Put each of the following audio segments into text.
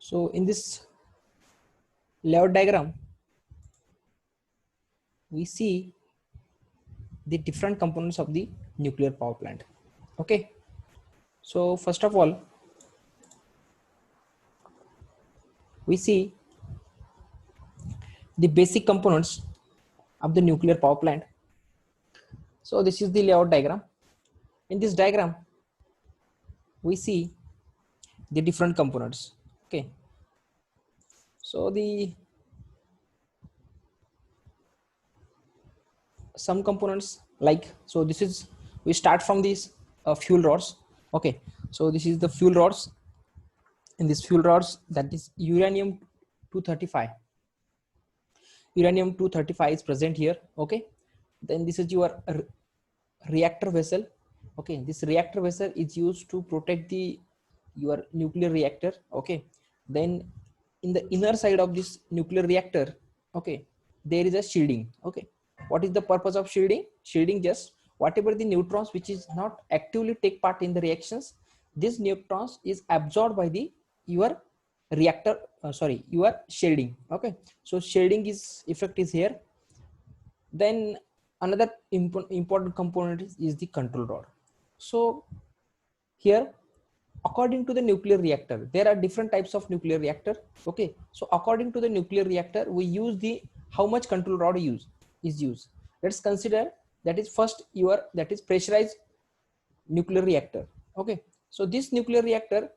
So in this layout diagram, we see the different components of the nuclear power plant. Okay. So first of all, we see the basic components of the nuclear power plant. So this is the layout diagram. In this diagram, we see the different components. Okay. So the some components like, so this is, we start from these fuel rods. Okay. So this is the fuel rods. In this fuel rods, that is uranium 235. Uranium 235 is present here. Okay. Then this is your reactor vessel. Okay, this reactor vessel is used to protect the your nuclear reactor. Okay, then in the inner side of this nuclear reactor, okay, there is a shielding. Okay, what is the purpose of shielding? Shielding, just whatever the neutrons which is not actively take part in the reactions, this neutrons is absorbed by the your reactor, your shielding. Okay, so shielding is effect is here. Then another important component is the control rod. So here, according to the nuclear reactor, there are different types of nuclear reactor. Okay, so according to the nuclear reactor, we use the how much control rod is used. Let's consider that is first your, that is pressurized nuclear reactor. Okay, so this nuclear reactor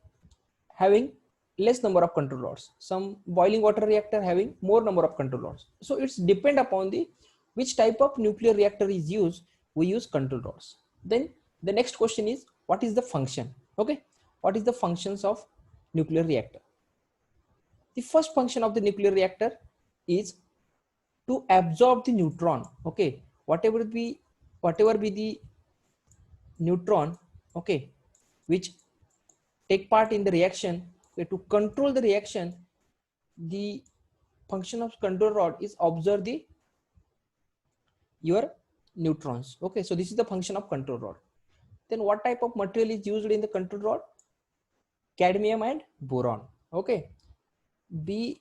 having less number of control rods, some boiling water reactor having more number of control rods. So it's depend upon the which type of nuclear reactor is used, we use control rods. Then the next question is, what is the function? Okay, what is the functions of nuclear reactor? The first function of the nuclear reactor is to absorb the neutron. Okay, whatever be the neutron, okay, which take part in the reaction. Okay, to control the reaction, the function of control rod is observe the your neutrons. Okay, so this is the function of control rod. Then what type of material is used in the control rod? Cadmium and boron. Okay, be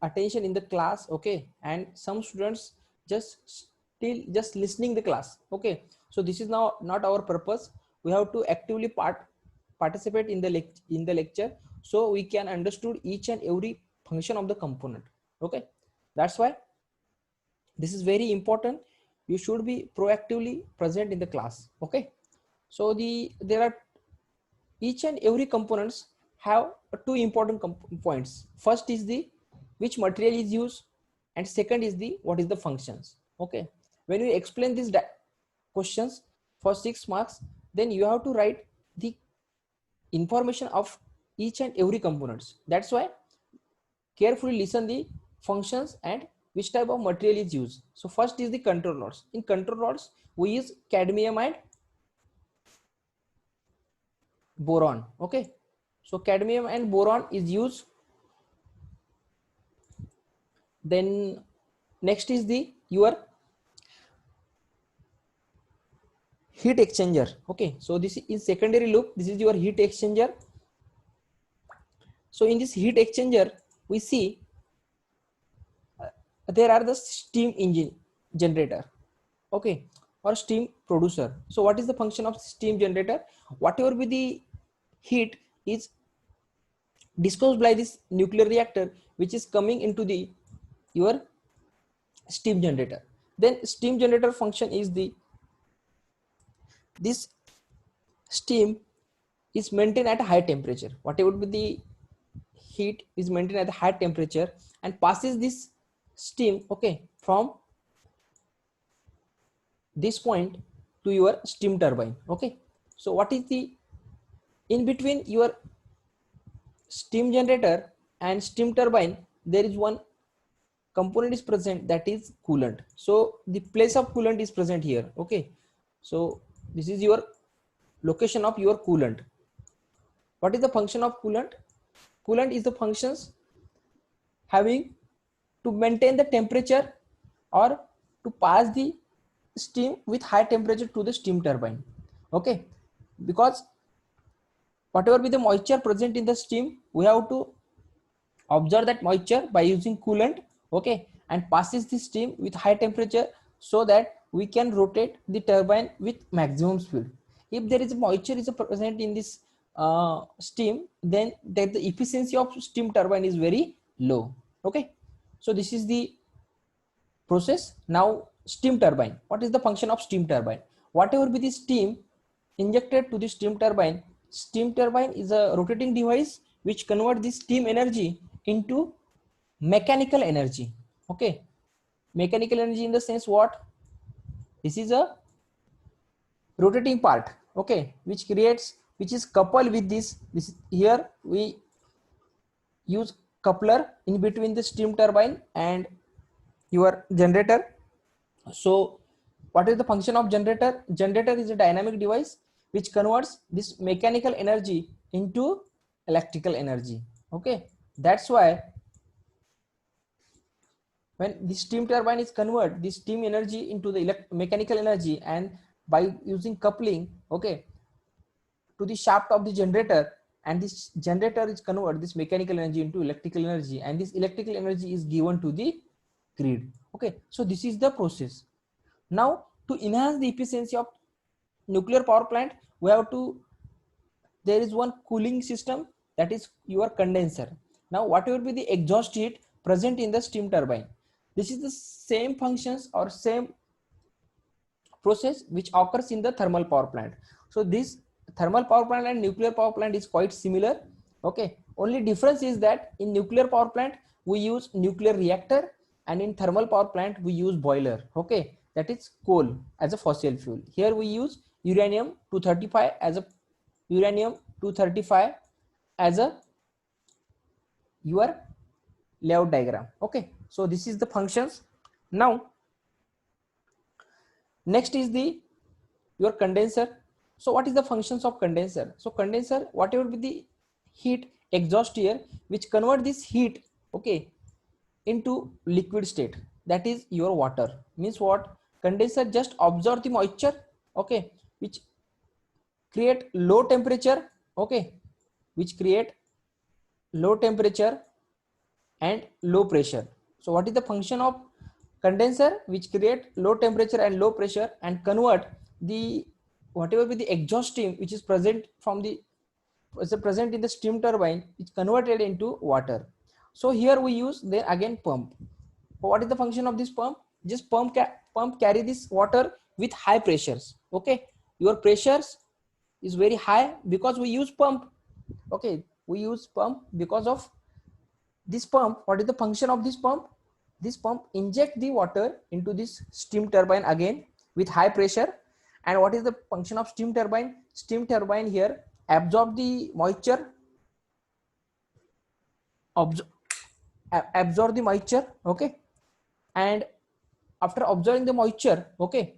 attention in the class. Okay, and some students just listening the class. Okay, so this is now not our purpose. We have to actively participate in the lecture, so we can understood each and every function of the component. Okay, that's why this is very important. You should be proactively present in the class. Okay, so there are each and every components have two important points. First is the which material is used, and second is the what is the functions. Okay, when you explain these questions for 6 marks, then you have to write the information of each and every components. That's why carefully listen the functions and which type of material is used. So first is the control rods. In control rods, we use cadmium and boron. Okay, so cadmium and boron is used. Then next is the your heat exchanger. Okay, so this is secondary loop. This is your heat exchanger. So in this heat exchanger, we see there are the steam engine generator. Okay, or steam producer. So what is the function of steam generator? Whatever be the heat is disclosed by this nuclear reactor, which is coming into the your steam generator. Then steam generator function is the this steam is maintained at a high temperature. Whatever would be the heat is maintained at a high temperature and passes this steam, okay, from this point to your steam turbine. Okay, so what is the in between your steam generator and steam turbine, there is one component is present, that is coolant. So the place of coolant is present here. Okay, so this is your location of your coolant. What is the function of coolant? Coolant is the functions having to maintain the temperature or to pass the steam with high temperature to the steam turbine. Okay, because whatever be the moisture present in the steam, we have to observe that moisture by using coolant, okay, and passes the steam with high temperature so that we can rotate the turbine with maximum speed. If there is a moisture is present in this steam, then the efficiency of steam turbine is very low. Okay, so this is the process. Now steam turbine, what is the function of steam turbine? Whatever be the steam injected to the steam turbine is a rotating device which convert the steam energy into mechanical energy. Okay, mechanical energy in the sense what, this is a rotating part, okay, which is coupled with this here we use coupler in between the steam turbine and your generator. So what is the function of generator? Generator is a dynamic device which converts this mechanical energy into electrical energy. Okay, that's why when the steam turbine is convert the steam energy into the mechanical energy, and by using coupling, okay, to the shaft of the generator, and this generator is convert this mechanical energy into electrical energy, and this electrical energy is given to the grid. Okay, so this is the process. Now to enhance the efficiency of nuclear power plant, we have to, there is one cooling system, that is your condenser. Now what will be the exhaust heat present in the steam turbine? This is the same functions or same process which occurs in the thermal power plant. So this thermal power plant and nuclear power plant is quite similar. Okay, only difference is that in nuclear power plant we use nuclear reactor, and in thermal power plant we use boiler. Okay, that is coal as a fossil fuel. Here we use uranium 235 as a uranium 235 as a your layout diagram. Okay, so this is the functions. Now next is the your condenser. So what is the functions of condenser? So condenser, whatever be the heat exhaust here which convert this heat, okay, into liquid state, that is your water. Means what, condenser just absorb the moisture, okay, which create low temperature, okay, which create low temperature and low pressure. So what is the function of condenser? Which create low temperature and low pressure and convert the whatever be the exhaust steam which is present from the present in the steam turbine, it's converted into water. So here we use then again pump. What is the function of this pump? Just pump carry this water with high pressures. Okay, your pressures is very high because we use pump. Okay, we use pump because of this pump. What is the function of this pump? This pump inject the water into this steam turbine again with high pressure. And what is the function of steam turbine? Steam turbine here absorb the moisture, absorb the moisture, okay, and after absorbing the moisture, okay,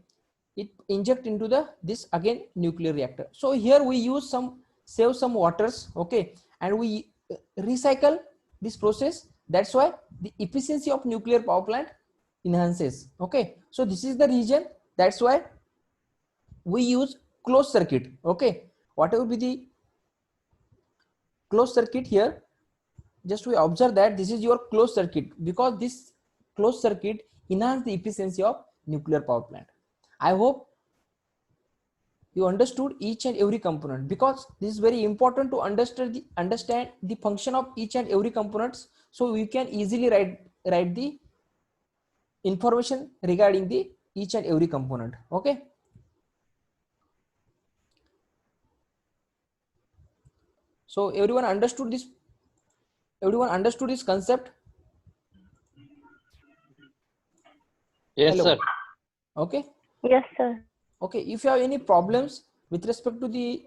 it inject into the this again nuclear reactor. So here we use some save some waters, okay, and we recycle this process. That's why the efficiency of nuclear power plant enhances. Okay, so this is the reason, that's why we use closed circuit. Okay, whatever be the closed circuit here, just we observe that this is your closed circuit because this closed circuit enhance the efficiency of nuclear power plant. I hope you understood each and every component, because this is very important to understand the function of each and every components, so we can easily write the information regarding the each and every component. Okay, so everyone understood this concept? Yes, Hello. sir. Okay. Yes, sir. Okay, if you have any problems with respect to the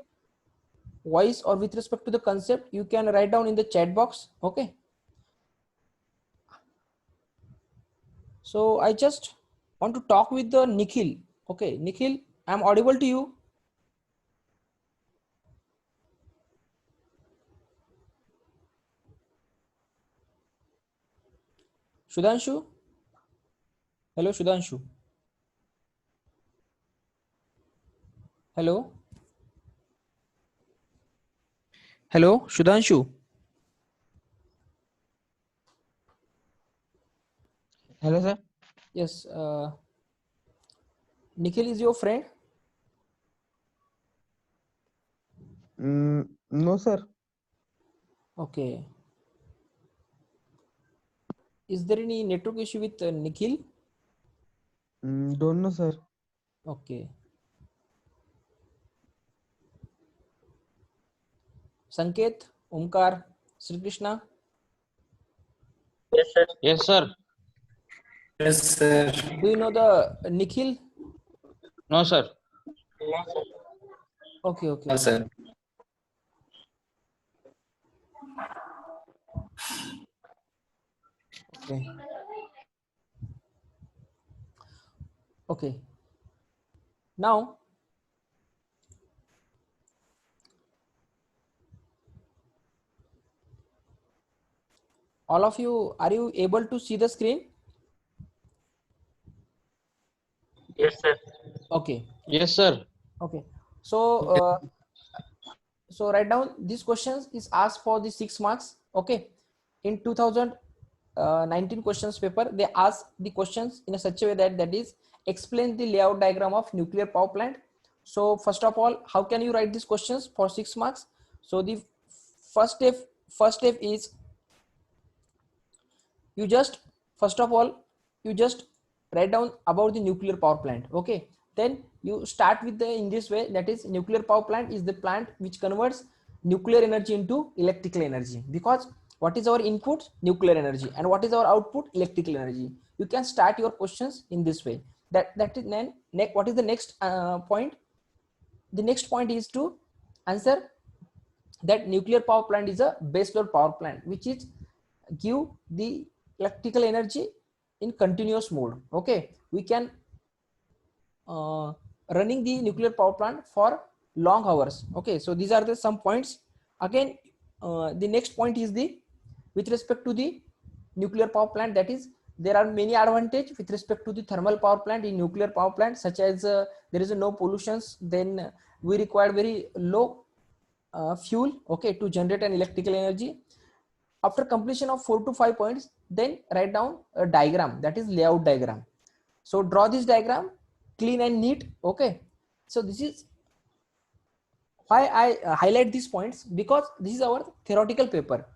voice or with respect to the concept, you can write down in the chat box. Okay, so I just want to talk with the Nikhil. Okay, Nikhil, I'm audible to you? Sudhanshu? Hello, Sudhanshu. Hello. Hello, Shudhanshu. Hello, sir. Yes, Nikhil is your friend. No, sir. Okay. Is there any network issue with Nikhil? Don't know, sir. Okay. Sanket, Omkar, Sri Krishna. Yes, sir. Yes, sir. Do you know the Nikhil? No, sir. Okay, okay. No, sir. Okay. Okay. Now, all of you, are you able to see the screen? Yes, sir. Okay. Yes, sir. Okay. So, so write down these questions is asked for the 6 marks. Okay. In 2019 questions paper, they ask the questions in a such a way that is explain the layout diagram of nuclear power plant. So first of all, how can you write these questions for 6 marks? So the first step is you just first of all you just write down about the nuclear power plant. Okay, then you start with the in this way, that is nuclear power plant is the plant which converts nuclear energy into electrical energy, because what is our input? Nuclear energy. And what is our output? Electrical energy. You can start your questions in this way. That is then what is the next point? The next point is to answer that nuclear power plant is a base load power plant which is give the electrical energy in continuous mode. Okay, we can running the nuclear power plant for long hours. Okay, so these are the some points. Again, the next point is the with respect to the nuclear power plant, that is there are many advantages with respect to the thermal power plant in nuclear power plant, such as there is no pollutions, then we require very low fuel, okay, to generate an electrical energy. After completion of 4 to 5 points, then write down a diagram, that is layout diagram. So draw this diagram clean and neat. Okay, so this is why I highlight these points, because this is our theoretical paper.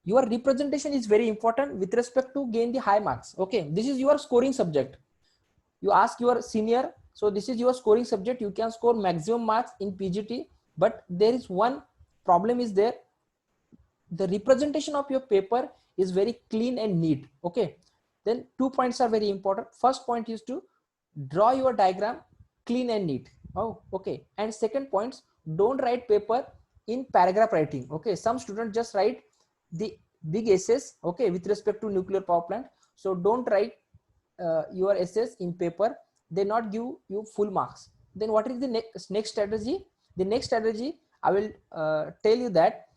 Your representation is very important with respect to gain the high marks. Okay, this is your scoring subject. You ask your senior, so this is your scoring subject, you can score maximum marks in PGT. But there is one problem is there, the representation of your paper is very clean and neat. Okay, then 2 points are very important. First point is to draw your diagram clean and neat. Oh, okay. And second points, don't write paper in paragraph writing. Okay, some students just write the big essays, okay, with respect to nuclear power plant. So don't write your essays in paper, they not give you full marks. Then what is the next strategy? The next strategy I will tell you that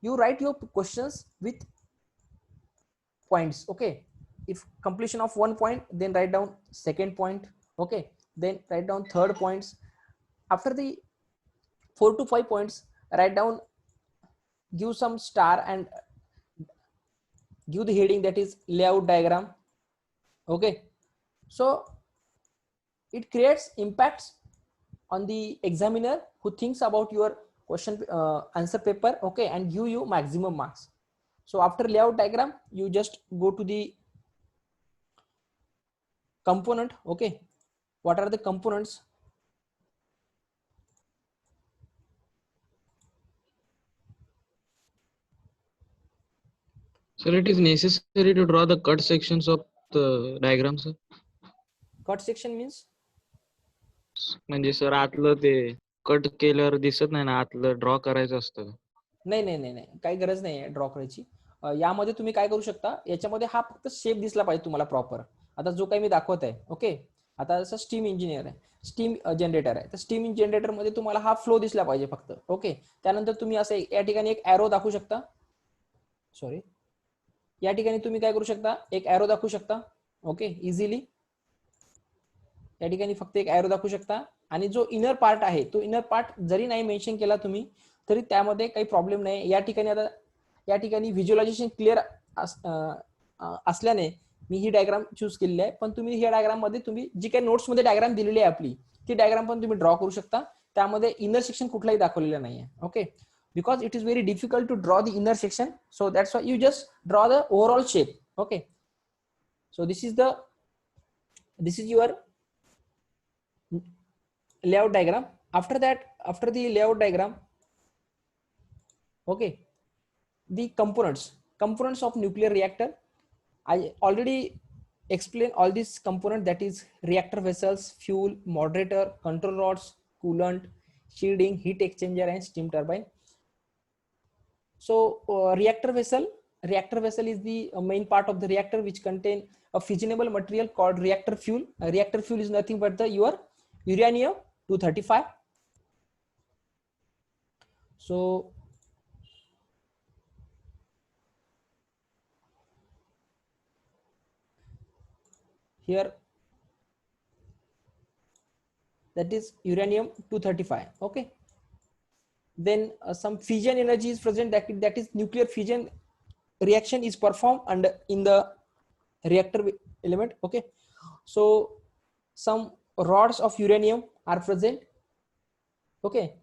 you write your questions with points. Okay, if completion of 1 point, then write down second point. Okay, then write down third points. After the 4 to 5 points, write down, give some star and give the heading, that is layout diagram. Okay, so it creates impacts on the examiner who thinks about your question answer paper. Okay, and give you maximum marks. So after layout diagram, you just go to the component. Okay, what are the components? Sir, it is necessary to draw the cut sections of the diagram, sir. Cut section means म्हणजे sir आतलं ते cut केल्यावर दिसत नाही ना, आतलं draw करायचं असतं. नाही नाही नाही नाही, काही गरज नाही आहे ड्रॉ करायची. यामध्ये तुम्ही काय करू शकता, याच्यामध्ये हा फक्त शेप दिसला पाहिजे तुम्हाला प्रॉपर. आता जो काही मी दाखवत आहे, ओके, आता जसं स्टीम इंजिनियर आहे, स्टीम जनरेटर आहे, तर स्टीम जनरेटर मध्ये तुम्हाला हा फ्लो दिसला पाहिजे फक्त. ओके, त्यानंतर तुम्ही असं या ठिकाणी एक एरो दाखवू शकता. सॉरी, या ठिकाणी तुम्ही काय करू शकता, एक एरो दाखवू शकता. ओके, इझिली या ठिकाणी फक्त एक एरो दाखवू शकता. आणि जो इनर पार्ट आहे, तो इनर पार्ट जरी नाही मेन्शन केला तुम्ही, तरी त्यामध्ये काही प्रॉब्लेम नाही. या ठिकाणी आता या ठिकाणी व्हिज्युअलायझेशन क्लिअर असल्याने मी ही डायग्राम चूज केलेली आहे. पण तुम्ही ह्या डायग्राम मध्ये तुम्ही जी काही नोट्स मध्ये डायग्राम दिलेली आहे आपली ती डायग्राम पण तुम्ही ड्रॉ करू शकता. त्यामध्ये इनर सेक्शन कुठलाही दाखवलेलं नाहीये. Okay, because it is very difficult to draw the inner section, so that's why you just draw the overall shape. Okay, so this is your layout diagram. After that, after the layout diagram, okay, the components of nuclear reactor. I already explained all these components, that is reactor vessels, fuel, moderator, control rods, coolant, shielding, heat exchanger and steam turbine. So reactor vessel is the main part of the reactor which contain a fissionable material called reactor fuel. Reactor fuel is nothing but your uranium-235. So here that is uranium-235. Okay, then some fission energy is present, that is nuclear fission reaction is performed and in the reactor element. Okay, so some rods of uranium are present. Okay,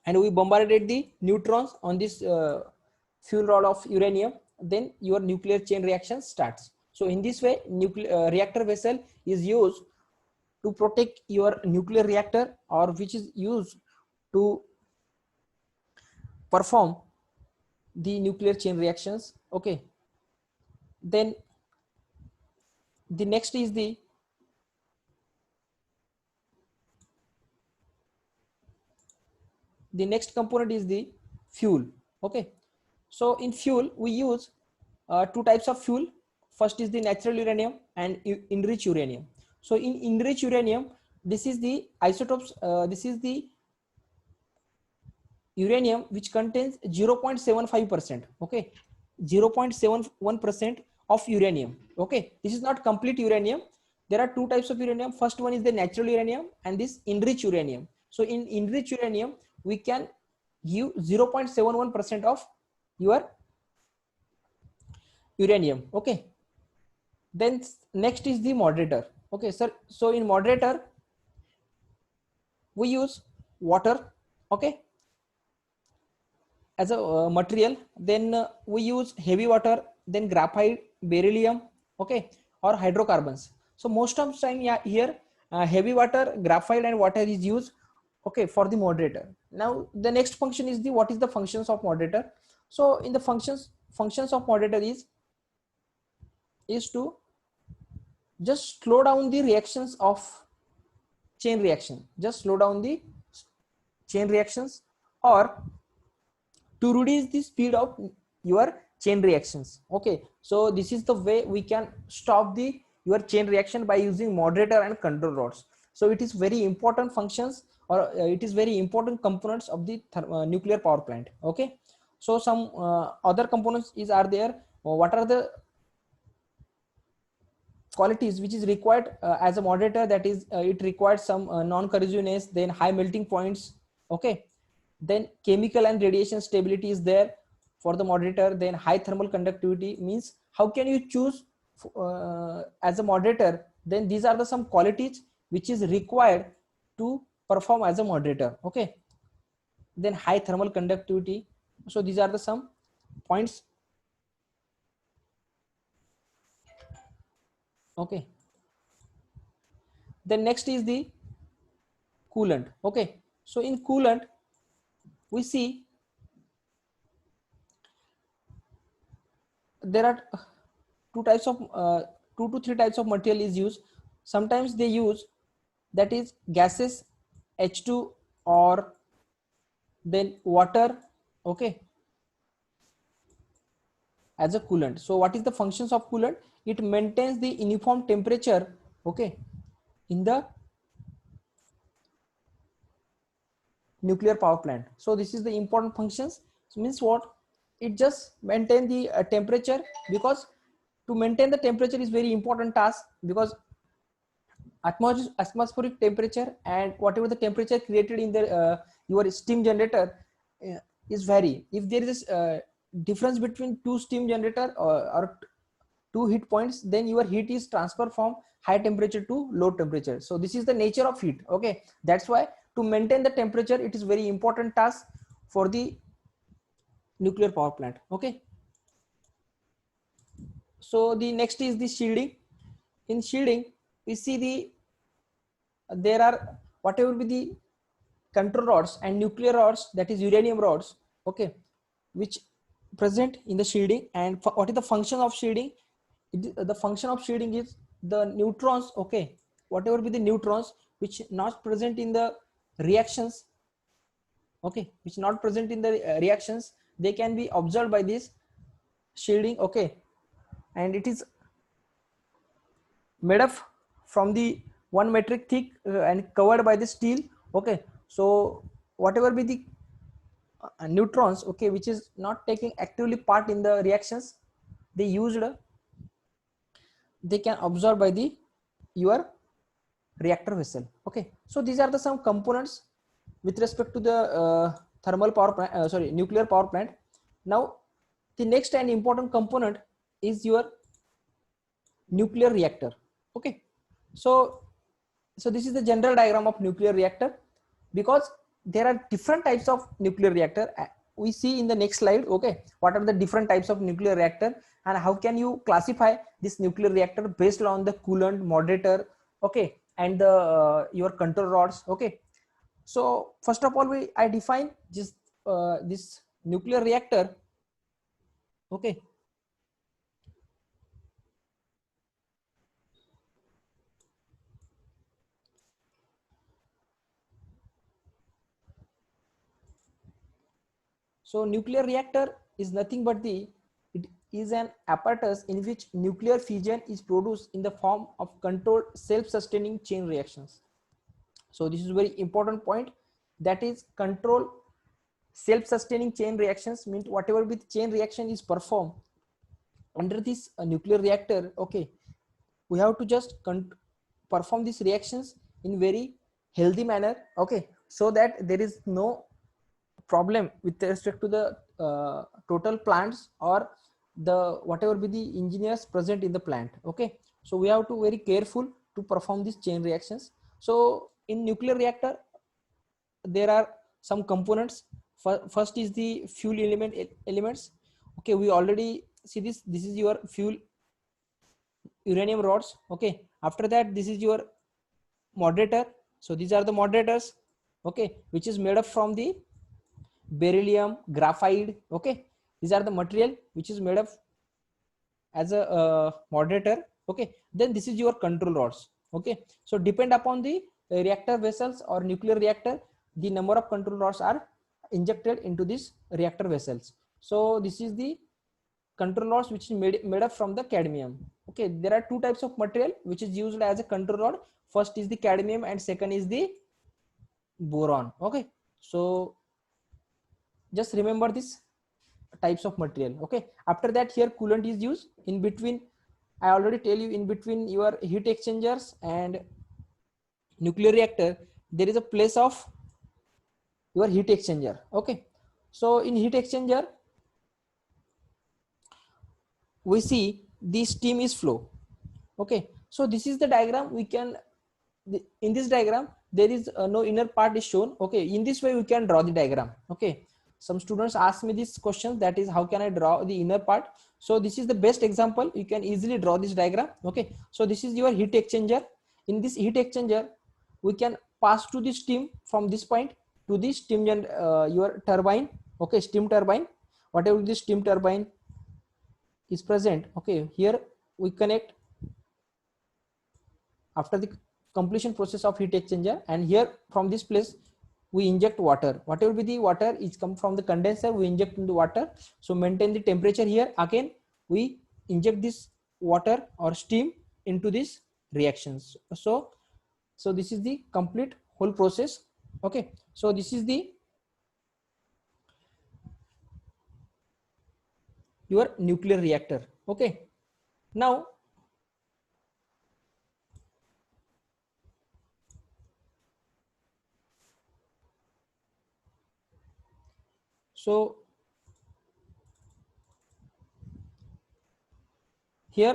and we bombarded the neutrons on this fuel rod of uranium, then your nuclear chain reaction starts. So in this way, reactor vessel is used to protect your nuclear reactor, or which is used to perform the nuclear chain reactions. Okay, then the next is the next component is the fuel. Okay, so in fuel we use two types of fuel. First is the natural uranium and enriched uranium. So in enriched uranium, this is the isotopes, this is the uranium which contains 0.75%. okay, 0.71% of uranium. Okay, this is not complete uranium. There are two types of uranium. First one is the natural uranium and this enriched uranium. So in enriched uranium we can give 0.71% of your uranium. Okay, then next is the moderator. Okay sir, so in moderator we use water, okay, as a material. Then we use heavy water, then graphite, beryllium, okay, or hydrocarbons. So most of the time, yeah, here heavy water, graphite and water is used, okay, for the moderator. Now the next function is the what is the functions of moderator. So in the functions of moderator is to just slow down the reactions of chain reaction, just slow down the chain reactions, or to reduce the speed of your chain reactions. Okay, so this is the way we can stop the your chain reaction by using moderator and control rods. So it is very important functions, or it is very important components of the nuclear power plant. Okay, so some other components are there. What are the qualities which is required as a moderator? That is it requires some non-corrosiveness, then high melting points. Okay, then chemical and radiation stability is there for the moderator. Then high thermal conductivity, means how can you choose as a moderator? Then these are the some qualities which is required to perform as a moderator. Okay, then high thermal conductivity. So these are the some points. Okay, then next is the coolant. Okay, so in coolant we see there are two to three types of material is used. Sometimes they use, that is gases, H2 or then water, okay, as a coolant. So what is the functions of coolant? It maintains the uniform temperature, okay, in the nuclear power plant. So this is the important functions. So means what? It just maintain the temperature, because to maintain the temperature is very important task, because atmospheric temperature and whatever the temperature created in the your steam generator, is vary. If there is a difference between two steam generator or two heat points, then your heat is transferred from high temperature to low temperature. So this is the nature of heat. Okay, that's why to maintain the temperature, it is very important task for the nuclear power plant. Okay, so the next is the shielding. In shielding, we see there are whatever be the control rods and nuclear rods, that is uranium rods, okay, which present in the shielding. And what is the function of shielding? The function of shielding is the neutrons, okay, whatever be the neutrons which not present in the reactions, okay, which not present in the reactions, they can be observed by this shielding. Okay, and it is made up from the 1 metric thick and covered by the steel. Okay, so whatever be the neutrons, okay, which is not taking actively part in the reactions, they used, they can absorb by the your reactor vessel. Okay, so these are the some components with respect to the thermal power plant, sorry, nuclear power plant. Now the next and important component is your nuclear reactor. Okay, so this is the general diagram of nuclear reactor, because there are different types of nuclear reactor. We see in the next slide, okay, what are the different types of nuclear reactor and how can you classify this nuclear reactor based on the coolant, moderator, okay, and the your control rods. Okay, so first of all, I define just this nuclear reactor. Okay, so nuclear reactor is nothing but it is an apparatus in which nuclear fission is produced in the form of controlled self-sustaining chain reactions. So this is a very important point, that is control self-sustaining chain reactions means whatever with chain reaction is performed under this nuclear reactor. Okay, we have to just perform these reactions in very healthy manner. Okay, so that there is no problem with respect to the total plants or the whatever be the engineers present in the plant. Okay, so we have to very careful to perform these chain reactions. So in nuclear reactor there are some components. First is the fuel elements. Okay, we already see this is your fuel uranium rods. Okay, after that this is your moderator. So these are the moderators, okay, which is made up from the beryllium, graphite. Okay, these are the material which is made up as a moderator. Okay, then this is your control rods. Okay, so depend upon the reactor vessels or nuclear reactor, the number of control rods are injected into these reactor vessels. So this is the control rods which is made up from the cadmium. Okay, there are two types of material which is used as a control rod. First is the cadmium and second is the boron. Okay, so just remember this types of material. Okay, after that here coolant is used in between. I already tell you, in between your heat exchangers and nuclear reactor there is a place of your heat exchanger. Okay, so in heat exchanger we see the steam is flow. Okay, so this is the diagram. We can, in this diagram there is no inner part is shown. Okay, in this way we can draw the diagram. Okay, some students ask me this question, that is how can I draw the inner part. So this is the best example, you can easily draw this diagram. Okay, so this is your heat exchanger. In this heat exchanger we can pass to the steam from this point to the steam your turbine. Okay, steam turbine, whatever the steam turbine is present. Okay, here we connect after the completion process of heat exchanger, and here from this place we inject water. Whatever be the water is come from the condenser, we inject into water. So maintain the temperature. Here again we inject this water or steam into these reactions. So this is the complete whole process. Okay, so this is the your nuclear reactor. Okay, now So here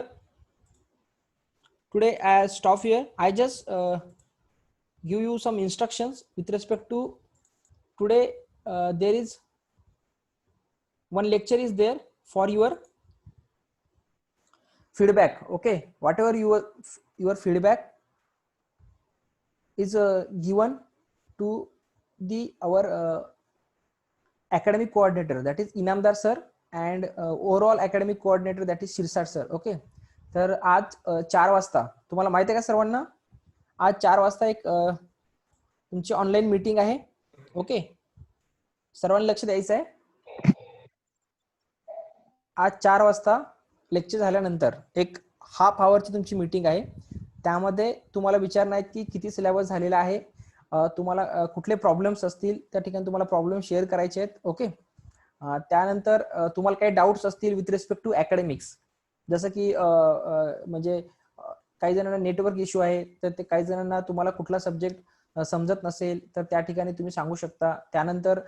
today I stop here. I just give you some instructions with respect to today. There is one lecture is there for your feedback. Okay, whatever your feedback is given to the our academic coordinator, that is Inamdar sir, and overall academic coordinator, that is Shirsat sir. Okay, तर आज 4 वाजता तुम्हाला माहिती आहे का सर्वांना, आज 4 वाजता एक तुमची ऑनलाईन मीटिंग आहे. ओके, सर्वांनी लक्ष द्यायचं आहे. आज 4 वाजता लेक्चर झाल्यानंतर एक हाफ आवरची तुमची मीटिंग आहे. त्यामध्ये तुम्हाला विचारणार आहेत की किती सिलेबस झालेला आहे, तुम्हाला कुठले प्रॉब्लेम्स असतील त्या ठिकाणी तुम्हाला प्रॉब्लेम शेअर करायचे आहेत. ओके, त्यानंतर तुम्हाला काही डाऊट्स असतील विथ रिस्पेक्ट टू अकॅडमिक्स, जसं की म्हणजे काही जणांना नेटवर्क इश्यू आहे, तर ते काही जणांना तुम्हाला कुठला सब्जेक्ट समजत नसेल तर त्या ठिकाणी तुम्ही सांगू शकता. त्यानंतर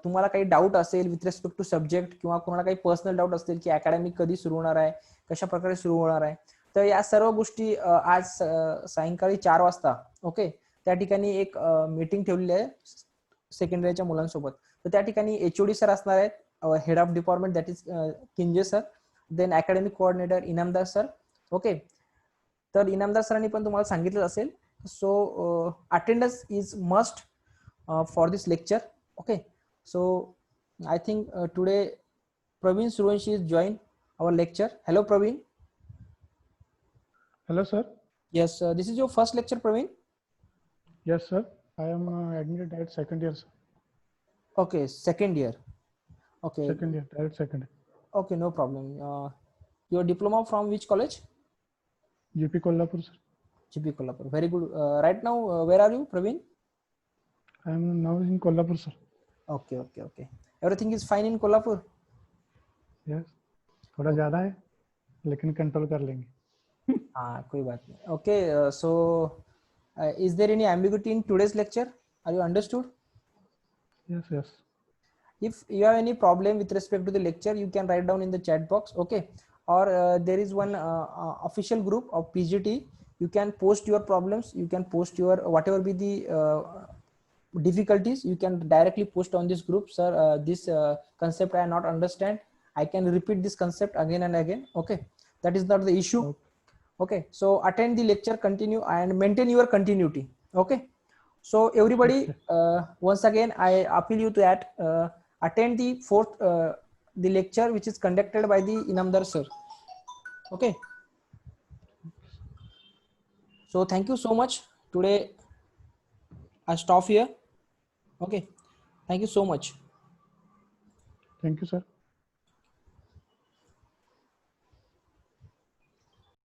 तुम्हाला काही डाऊट असेल विथ रिस्पेक्ट टू सब्जेक्ट, किंवा कोणाला काही पर्सनल डाऊट असतील की अकॅडमिक कधी सुरू होणार आहे, कशा प्रकारे सुरू होणार आहे, तर या सर्व गोष्टी आज सायंकाळी 4 वाजता ओके त्या ठिकाणी एक मीटिंग ठेवलेली आहे सेकंडरीच्या मुलांसोबत. तर त्या ठिकाणी HOD सर असणार आहेत, head of department that is Kinje sir, then academic coordinator Inamdar sir. Okay, तर इनामदार सरांनी पण तुम्हाला सांगितलं असेल. So attendance is must for this lecture. Okay, so I think today Praveen Surwanshi is join our lecture. Hello Praveen. Hello sir. Yes, this is your first lecture, Praveen. Yes sir. I am admitted at second year sir. Okay, second year. Okay. Second year, direct second year. Okay, no problem. Your diploma from which college? GP Kolhapur sir. GP Kolhapur. Very good. Right now, where are you, Praveen? I am now in Kolhapur sir. Okay, okay, okay. Everything is fine in Kolhapur? Yes. थोड़ा ज्यादा है लेकिन control कर लेंगे. हाँ, कोई बात नहीं. Okay, so is there any ambiguity in today's lecture? Are you understood? Yes, yes. If you have any problem with respect to the lecture, you can write down in the chat box. Okay, or there is one official group of PGT. You can post your problems. You can post your whatever be the difficulties. You can directly post on this group. Sir, this concept I not understand. I can repeat this concept again and again. Okay, that is not the issue. Okay, so attend the lecture, continue and maintain your continuity. Okay, so everybody, once again I appeal you to that attend the fourth the lecture which is conducted by the Inamdar sir. Okay, so thank you so much. Today I stop here. Okay, thank you so much. Thank you sir.